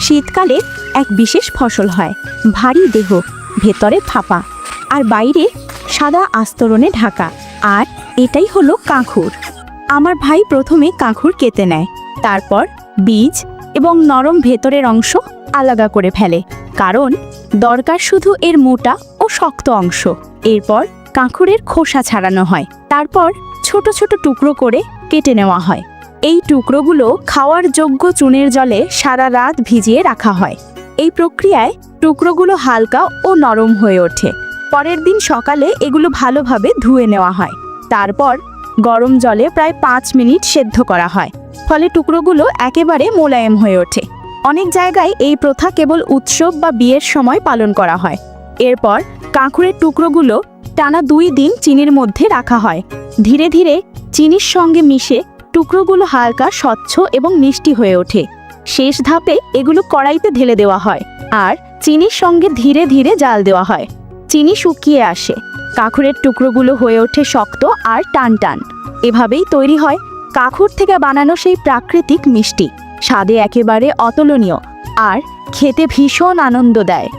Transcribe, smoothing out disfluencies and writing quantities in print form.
শীতকালে এক বিশেষ ফসল হয়, ভারী দেহ, ভেতরে ফাঁপা আর বাইরে সাদা আস্তরণে ঢাকা। আর এটাই হলো কাঁকুর। আমার ভাই প্রথমে কাঁকুর কেটে নেয়, তারপর বীজ এবং নরম ভেতরের অংশ আলাদা করে ফেলে, কারণ দরকার শুধু এর মোটা ও শক্ত অংশ। এরপর কাঁকুরের খোসা ছাড়ানো হয়, তারপর ছোট ছোট টুকরো করে কেটে নেওয়া হয়। এই টুকরোগুলো খাওয়ার যোগ্য চুনের জলে সারা রাত ভিজিয়ে রাখা হয়। এই প্রক্রিয়ায় টুকরোগুলো হালকা ও নরম হয়ে ওঠে। পরের দিন সকালে এগুলো ভালোভাবে ধুয়ে নেওয়া হয়, তারপর গরম জলে প্রায় 5 মিনিট সেদ্ধ করা হয়, ফলে টুকরোগুলো একেবারে মোলায়েম হয়ে ওঠে। অনেক জায়গায় এই প্রথা কেবল উৎসব বা বিয়ের সময় পালন করা হয়। এরপর কাঁকুরের টুকরোগুলো টানা 2 দিন চিনির মধ্যে রাখা হয়। ধীরে ধীরে চিনির সঙ্গে মিশে টুকরোগুলো হালকা স্বচ্ছ এবং মিষ্টি হয়ে ওঠে। শেষ ধাপে এগুলো কড়াইতে ঢেলে দেওয়া হয় আর চিনির সঙ্গে ধীরে ধীরে জাল দেওয়া হয়। চিনি শুকিয়ে আসে, কাঁকুরের টুকরোগুলো হয়ে ওঠে শক্ত আর টান টান। এভাবেই তৈরি হয় কাঁকুর থেকে বানানো সেই প্রাকৃতিক মিষ্টি, স্বাদে একেবারে অতুলনীয় আর খেতে ভীষণ আনন্দ দেয়।